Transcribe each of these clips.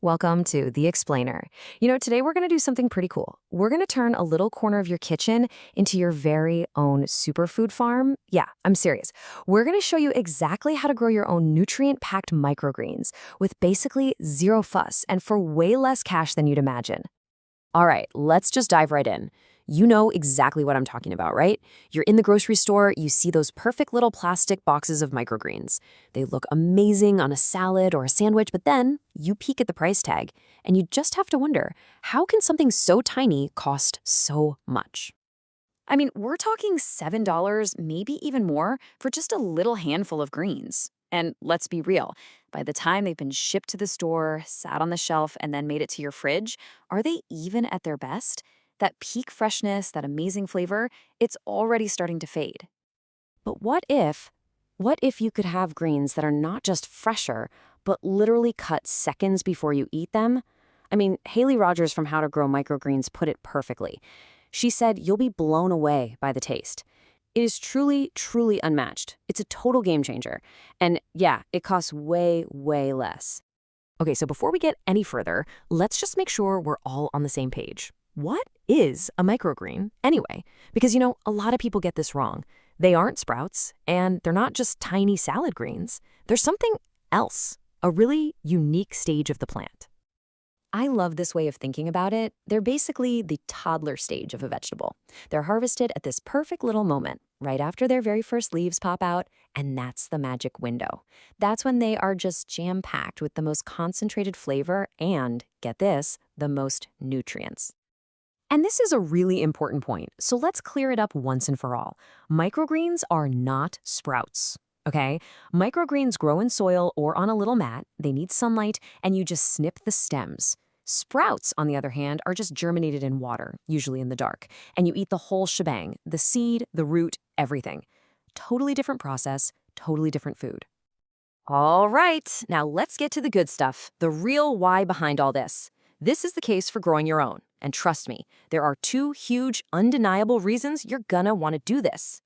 Welcome to The Explainer. Today we're going to do something pretty cool. We're going to turn a little corner of your kitchen into your very own superfood farm. Yeah, I'm serious. We're going to show you exactly how to grow your own nutrient-packed microgreens with basically zero fuss and for way less cash than you'd imagine. All right, let's just dive right in. You know exactly what I'm talking about, right? You're in the grocery store, you see those perfect little plastic boxes of microgreens. They look amazing on a salad or a sandwich, but then you peek at the price tag, and you just have to wonder, how can something so tiny cost so much? I mean, we're talking $7, maybe even more, for just a little handful of greens. And let's be real, by the time they've been shipped to the store, sat on the shelf, and then made it to your fridge, are they even at their best? That peak freshness, that amazing flavor, it's already starting to fade. But what if you could have greens that are not just fresher, but literally cut seconds before you eat them? I mean, Haley Rogers from How to Grow Microgreens put it perfectly. She said you'll be blown away by the taste. It is truly, truly unmatched. It's a total game changer. And yeah, it costs way, way less. Okay, so before we get any further, let's just make sure we're all on the same page. What is a microgreen anyway? Because, a lot of people get this wrong. They aren't sprouts, and they're not just tiny salad greens. There's something else, a really unique stage of the plant. I love this way of thinking about it. They're basically the toddler stage of a vegetable. They're harvested at this perfect little moment, right after their very first leaves pop out, and that's the magic window. That's when they are just jam-packed with the most concentrated flavor and, get this, the most nutrients. And this is a really important point, so let's clear it up once and for all. Microgreens are not sprouts, okay? Microgreens grow in soil or on a little mat, they need sunlight, and you just snip the stems. Sprouts, on the other hand, are just germinated in water, usually in the dark, and you eat the whole shebang, the seed, the root, everything. Totally different process, totally different food. All right, now let's get to the good stuff, the real why behind all this. This is the case for growing your own. And trust me, there are two huge, undeniable reasons you're gonna want to do this.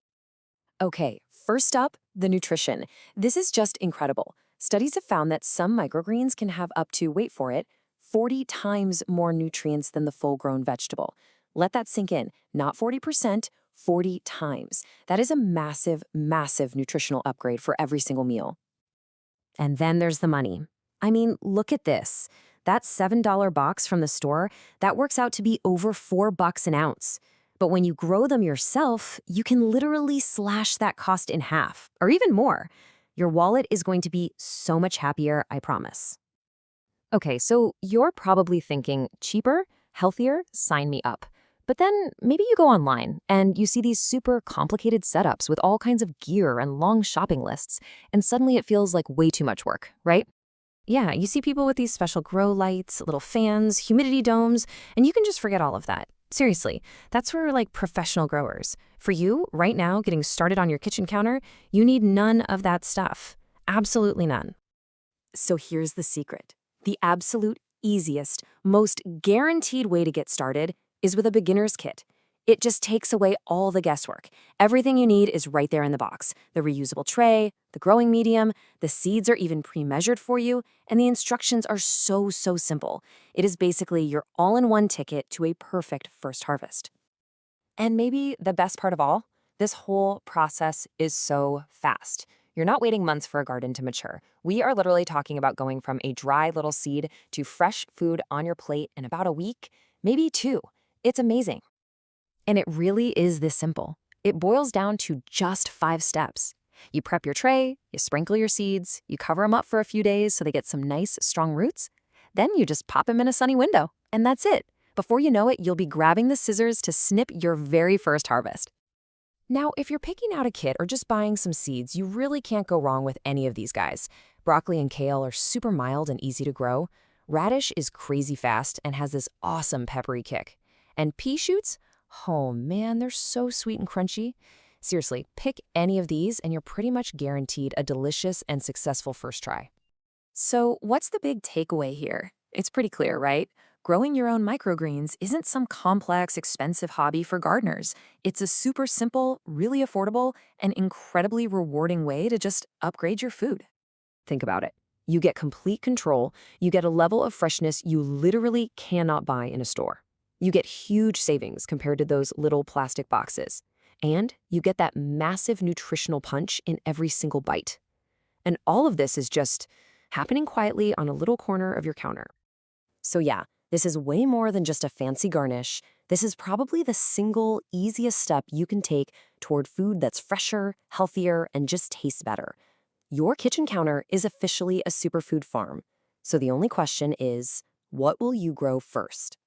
Okay, first up, the nutrition. This is just incredible. Studies have found that some microgreens can have up to, wait for it, 40 times more nutrients than the full-grown vegetable. Let that sink in. Not 40%, 40 times. That is a massive, massive nutritional upgrade for every single meal. And then there's the money. I mean, look at this. That $7 box from the store, that works out to be over $4 an ounce. But when you grow them yourself, you can literally slash that cost in half, or even more. Your wallet is going to be so much happier, I promise. Okay, so you're probably thinking, cheaper, healthier, sign me up. But then maybe you go online and you see these super complicated setups with all kinds of gear and long shopping lists, and suddenly it feels like way too much work, right? Yeah, you see people with these special grow lights, little fans, humidity domes, and you can just forget all of that. Seriously, that's for professional growers. For you, right now, getting started on your kitchen counter, you need none of that stuff. Absolutely none. So here's the secret. The absolute easiest, most guaranteed way to get started is with a beginner's kit. It just takes away all the guesswork. Everything you need is right there in the box. The reusable tray, the growing medium, the seeds are even pre-measured for you, and the instructions are so simple. It is basically your all-in-one ticket to a perfect first harvest. And maybe the best part of all, this whole process is so fast. You're not waiting months for a garden to mature. We are literally talking about going from a dry little seed to fresh food on your plate in about a week, maybe two. It's amazing. And it really is this simple. It boils down to just 5 steps. You prep your tray, you sprinkle your seeds, you cover them up for a few days so they get some nice, strong roots. Then you just pop them in a sunny window, and that's it. Before you know it, you'll be grabbing the scissors to snip your very first harvest. Now, if you're picking out a kit or just buying some seeds, you really can't go wrong with any of these guys. Broccoli and kale are super mild and easy to grow. Radish is crazy fast and has this awesome peppery kick. And pea shoots? Oh man, they're so sweet and crunchy. Seriously, pick any of these and you're pretty much guaranteed a delicious and successful first try. So what's the big takeaway here? It's pretty clear, right? Growing your own microgreens isn't some complex, expensive hobby for gardeners. It's a super simple, really affordable, and incredibly rewarding way to just upgrade your food. Think about it. You get complete control. You get a level of freshness you literally cannot buy in a store. You get huge savings compared to those little plastic boxes. And you get that massive nutritional punch in every single bite. And all of this is just happening quietly on a little corner of your counter. So yeah, this is way more than just a fancy garnish. This is probably the single easiest step you can take toward food that's fresher, healthier, and just tastes better. Your kitchen counter is officially a superfood farm. So the only question is, what will you grow first?